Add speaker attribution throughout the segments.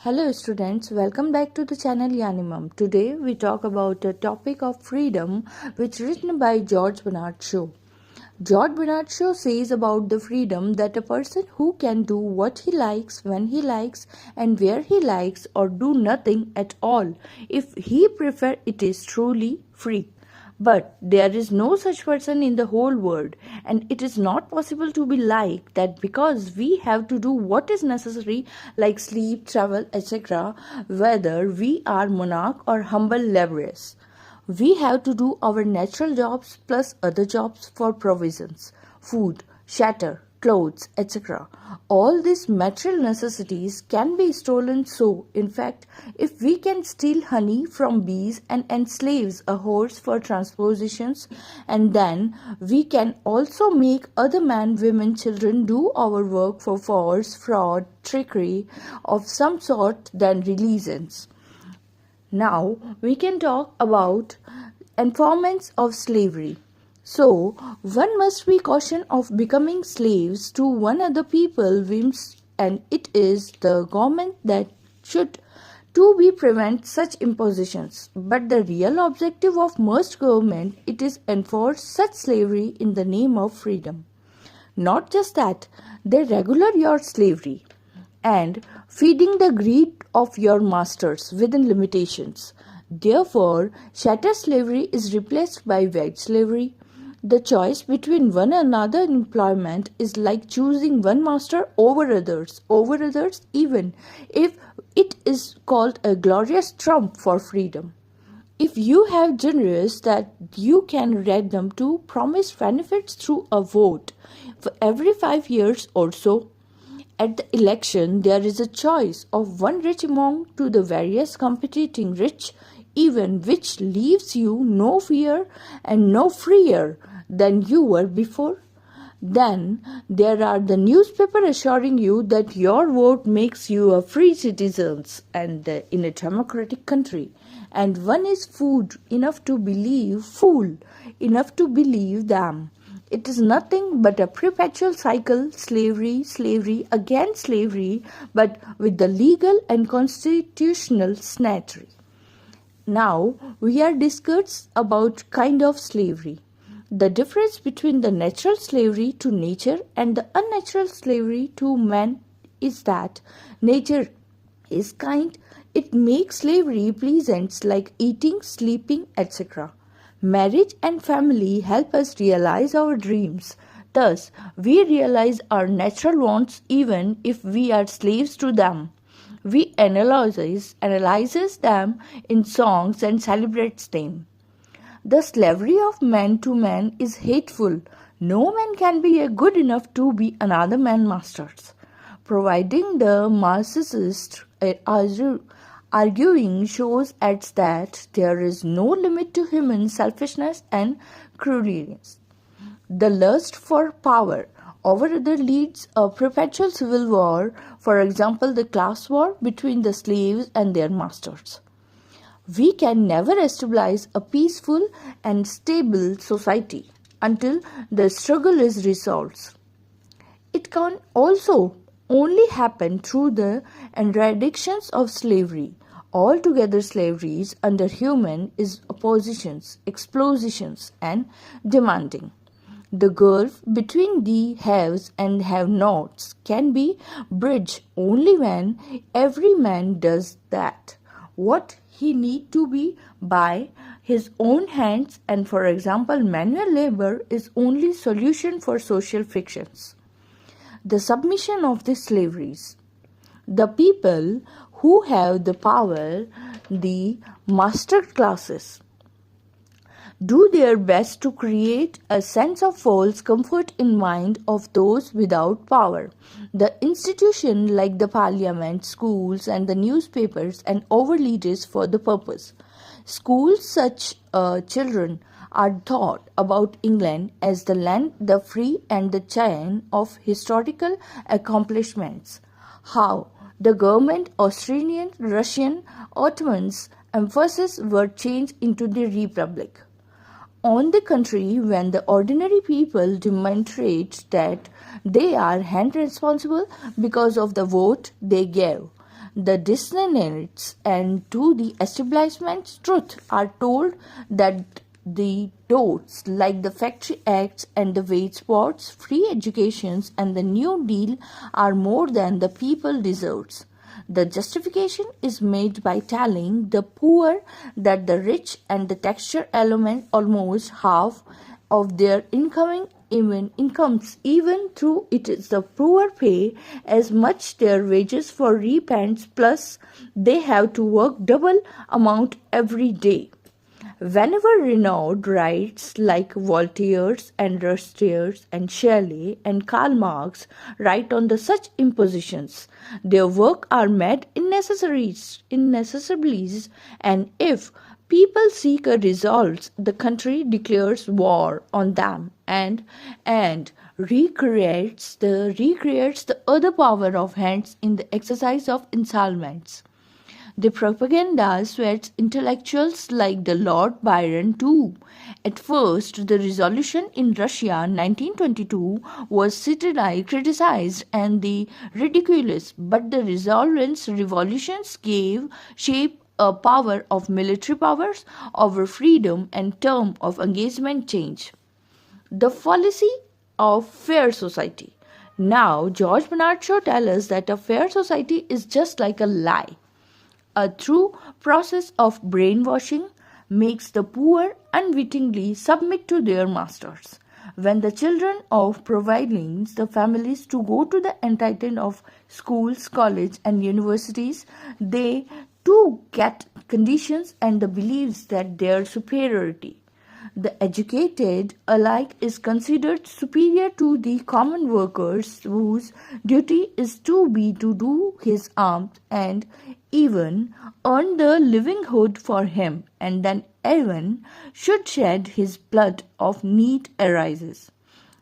Speaker 1: Hello students, welcome back to the channel Yanimum. Today we talk about the topic of freedom which written by George Bernard Shaw. George Bernard Shaw says about the freedom that a person who can do what he likes, when he likes and where he likes or do nothing at all if he prefer it is truly free. But there is no such person in the whole world, and it is not possible to be like that because we have to do what is necessary, like sleep, travel, etc., whether we are monarch or humble laborers. We have to do our natural jobs plus other jobs for provisions, food, shelter, clothes, etc. All these material necessities can be stolen. So, in fact, if we can steal honey from bees and enslave a horse for transpositions, and then we can also make other men, women, children do our work for force, fraud, trickery of some sort, then religions. Now we can talk about informants of slavery. So, one must be cautioned of becoming slaves to one other people, and it is the government that should to be prevent such impositions. But the real objective of most government it is enforce such slavery in the name of freedom. Not just that, they regulate your slavery and feeding the greed of your masters within limitations. Therefore, chattel slavery is replaced by wage slavery. The choice between one another employment is like choosing one master over others, even if it is called a glorious trump for freedom. If you have generous that you can read them to promise benefits through a vote for every 5 years or so. At the election, there is a choice of one rich among to the various competing rich, even which leaves you no fear and no freer than you were before. Then there are the newspaper assuring you that your vote makes you a free citizen and in a democratic country, and one is fool enough to believe them. It is nothing but a perpetual cycle, slavery again slavery, but with the legal and constitutional snatchery. Now we are discussed about kind of slavery. The difference between the natural slavery to nature and the unnatural slavery to man is that nature is kind. It makes slavery pleasant like eating, sleeping, etc. Marriage and family help us realize our dreams. Thus, we realize our natural wants even if we are slaves to them. We analyzes them in songs and celebrates them. The slavery of man to man is hateful. No man can be good enough to be another man's masters. Providing the Marxist arguing shows at that there is no limit to human selfishness and cruelness. The lust for power over other leads a perpetual civil war, for example, the class war between the slaves and their masters. We can never establish a peaceful and stable society until the struggle is resolved. It can also only happen through the eradictions of slavery. Altogether slaveries under human is oppositions, explosions and demanding. The gulf between the haves and have-nots can be bridged only when every man does that what he need to be by his own hands, and for example manual labor is only solution for social frictions. The submission of the slaveries. The people who have the power, the master classes, do their best to create a sense of false comfort in mind of those without power. The institution like the parliament, schools and the newspapers and overleaders for the purpose. Schools such children are taught about England as the land, the free and the chain of historical accomplishments. How the government, Austrian, Russian, Ottomans emphasis were changed into the republic. On the contrary, when the ordinary people demonstrate that they are hand responsible because of the vote they gave, The dissonance and to the establishment's truth are told that the dots like the Factory Acts and the wage sports, free educations and the New Deal are more than the people deserves. The justification is made by telling the poor that the rich and the texture element almost half of their incomes even through it is the poor pay as much their wages for repents plus they have to work double amount every day. Whenever renowned writes like Voltaire and Rousseau and Shelley and Karl Marx write on the such impositions, their work are made innecessaries, and if people seek a result, the country declares war on them and recreates the other power of hands in the exercise of installments. The propaganda sweats intellectuals like the Lord Byron too. At first, the revolution in Russia 1922 was citizens criticized and the ridiculous, but the resultant revolutions gave shape a power of military powers over freedom and term of engagement change. The fallacy of fair society. Now, George Bernard Shaw tells us that a fair society is just like a lie. A true process of brainwashing makes the poor unwittingly submit to their masters. When the children of providings the families to go to the entitled of schools, college and universities, they too get conditions and the beliefs that their superiority. The educated alike is considered superior to the common workers whose duty is to be to do his arms and even earn the livelihood for him, and then even should shed his blood of need arises.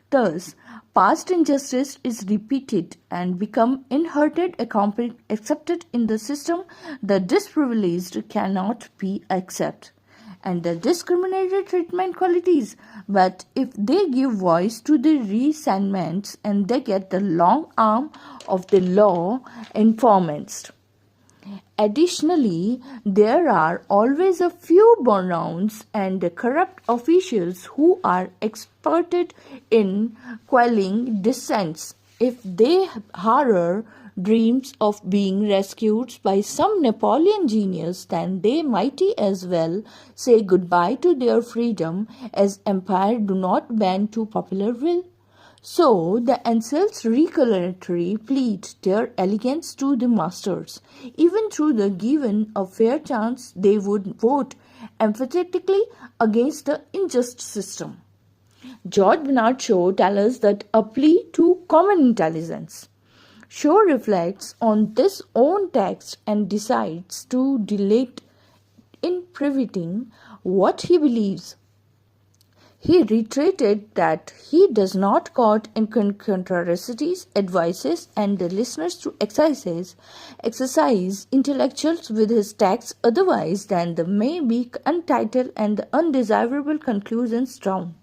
Speaker 1: Thus, past injustice is repeated and become inherited accepted in the system the disprivileged cannot be accepted and the discriminated treatment qualities, but if they give voice to the resentments and they get the long arm of the law informants. Additionally, there are always a few burnouts and corrupt officials who are experted in quelling dissents. If they harbor dreams of being rescued by some Napoleon genius, then they might as well say goodbye to their freedom, as empire do not bend to popular will. So the ancients regularly plead their allegiance to the masters. Even through the given a fair chance, they would vote emphatically against the unjust system. George Bernard Shaw tells us that a plea to common intelligence. Shaw reflects on this own text and decides to delete in privating what he believes. He reiterated that he does not quote incontroversities, advices, and the listeners to exercise intellectuals with his text otherwise than the may be untitled and the undesirable conclusions drawn.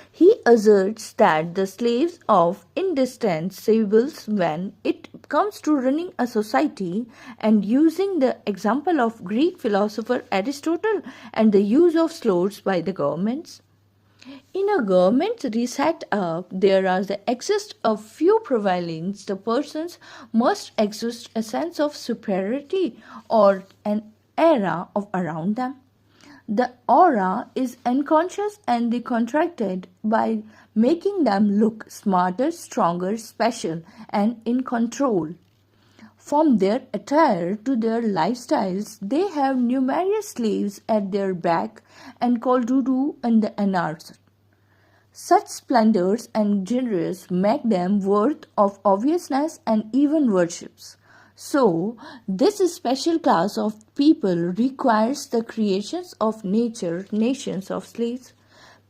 Speaker 1: He asserts that the slaves of indispensable when it comes to running a society and using the example of Greek philosopher Aristotle and the use of slaves by the governments. In a government reset up, there are the exist of few prevalence. The persons must exist a sense of superiority or an aura of around them. The aura is unconscious and they contracted by making them look smarter, stronger, special, and in control. From their attire to their lifestyles, they have numerous slaves at their back and called Dudu and the Anars. Such splendors and generous make them worth of obviousness and even worships. So, this special class of people requires the creations of nature, nations of slaves.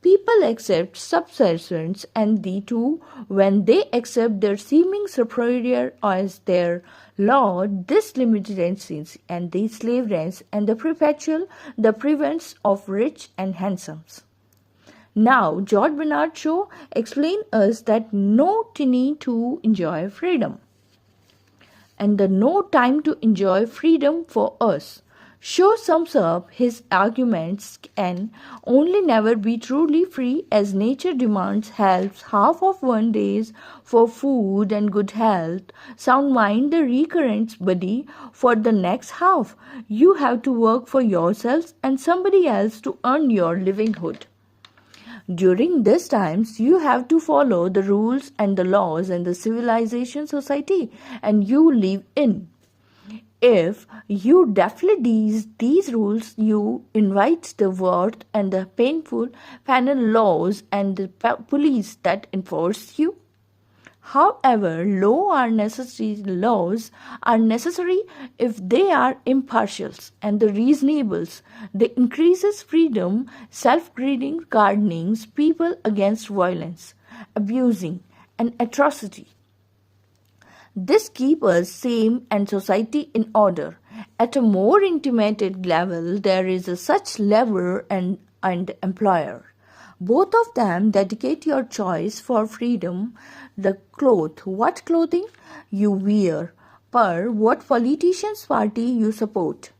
Speaker 1: People accept subservience and the two, when they accept their seeming superior as their lord, this limitancy and the slave rents and the perpetual, the prevents of rich and handsomes. Now, George Bernard Shaw explains us that no tinny to enjoy freedom. and the no time to enjoy freedom for us. Shaw sums up his arguments can only never be truly free as nature demands helps half of one days for food and good health, sound mind the recurrent body for the next half. You have to work for yourselves and somebody else to earn your livelihood. During these times, you have to follow the rules and the laws and the civilization society and you live in. If you defy these rules, you invite the world and the painful penal laws and the police that enforce you. However, laws are necessary if they are impartial and the reasonable. They increases freedom, self-guiding, guarding people against violence, abusing, and atrocity. This keeps us sane and society in order. At a more intimate level, there is a such labor and employer. Both of them dedicate your choice for freedom, the what clothing you wear, per what politician's party you support.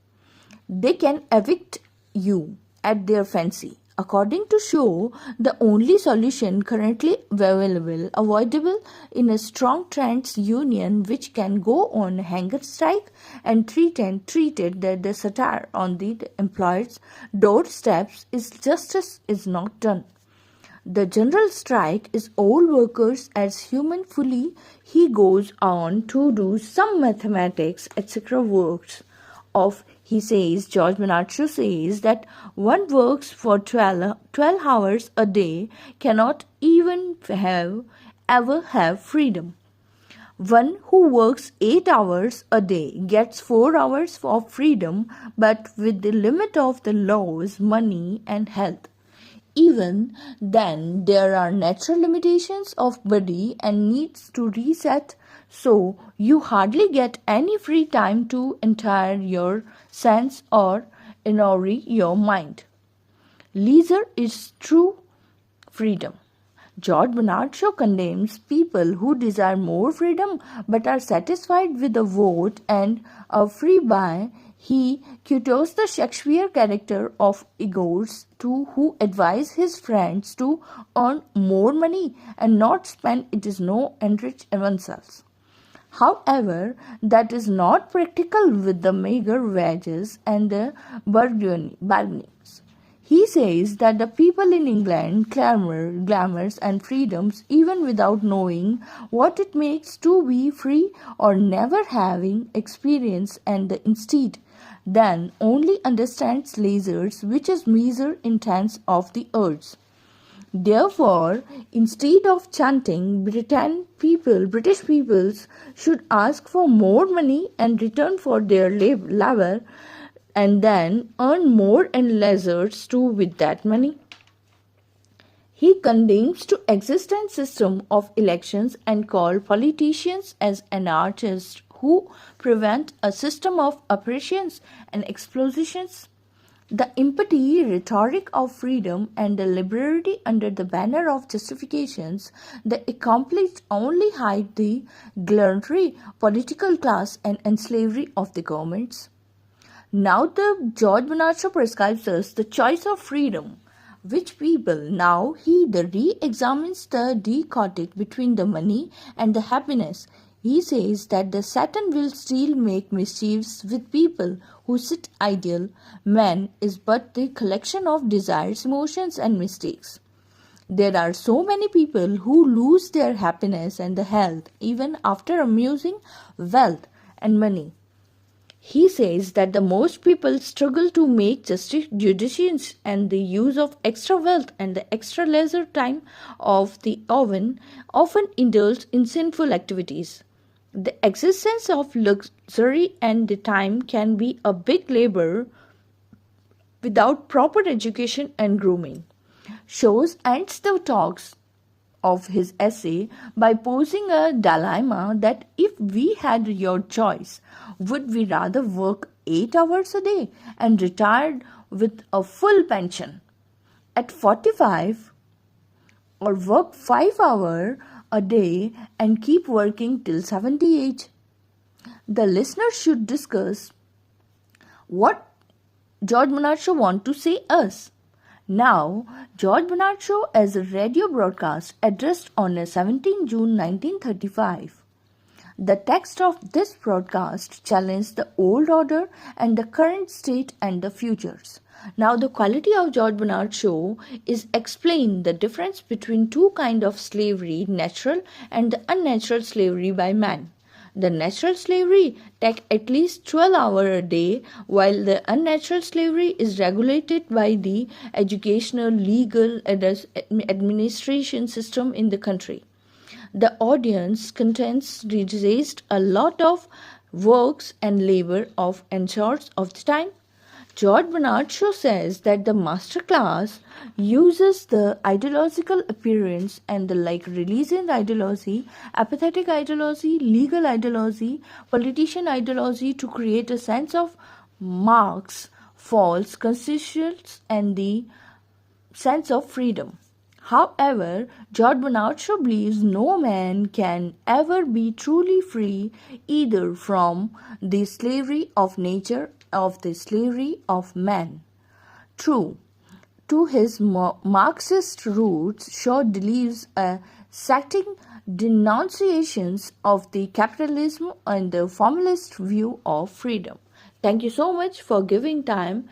Speaker 1: They can evict you at their fancy. According to Shaw, the only solution currently available, avoidable in a strong trades union which can go on hunger strike and treated that the satire on the employer's doorsteps is justice is not done. The general strike is all workers as human fully. He goes on to do some mathematics, etc. works of, he says, George Bernard Shaw says that one works for 12 hours a day cannot even ever have freedom. One who works 8 hours a day gets 4 hours of freedom, but with the limit of the laws, money and health. Even then, there are natural limitations of body and needs to reset, so you hardly get any free time to entire your sense or ennoy your mind. Leisure is true freedom. George Bernard Shaw condemns people who desire more freedom but are satisfied with a vote and a free buy. He quotes the Shakespeare character of Egoist who advised his friends to earn more money and not spend it is no enrich oneself. However, that is not practical with the meager wages and the bargainings. He says that the people in England glamours and freedoms even without knowing what it makes to be free or never having experience and instead then only understands leisures which is measure in tenths of the earth. Therefore, instead of chanting, British peoples should ask for more money and return for their labor and then earn more and leisures too with that money. He condemns to existence system of elections and called politicians as anarchists who prevent a system of oppressions and explosions. The empty rhetoric of freedom and the liberty under the banner of justifications, the accomplished only hide the gluttony, political class and slavery of the governments. Now the George Bernard Shaw prescribes us the choice of freedom, which people now he re-examines the dichotomy between the money and the happiness. He says that the Satan will still make mischiefs with people who sit idle. Man is but the collection of desires, emotions, and mistakes. There are so many people who lose their happiness and the health even after amusing wealth and money. He says that the most people struggle to make judicious and the use of extra wealth and the extra leisure time of the often indulge in sinful activities. The existence of luxury and the time can be a big labor without proper education and grooming. Shaw ends the talks of his essay by posing a dilemma that if we had your choice, would we rather work 8 hours a day and retire with a full pension at 45 or work 5 hours a day and keep working till 78? The listener should discuss what George Bernard Shaw want to say us. Now, George Bernard Shaw as a radio broadcast addressed on 17 June 1935. The text of this broadcast challenged the old order and the current state and the futures. Now, the quality of George Bernard Shaw is explain the difference between two kinds of slavery, natural and the unnatural slavery by man. The natural slavery take at least 12 hours a day, while the unnatural slavery is regulated by the educational, legal, and administration system in the country. The audience contains resist a lot of works and labor of and shorts of the time. George Bernard Shaw says that the master class uses the ideological appearance and the religion ideology, apathetic ideology, legal ideology, politician ideology to create a sense of Marx, false constitutions and the sense of freedom. However, George Bernard Shaw believes no man can ever be truly free either from the slavery of nature or the slavery of man. True to his Marxist roots, Shaw delivers a setting denunciations of the capitalism and the formalist view of freedom. Thank you so much for giving time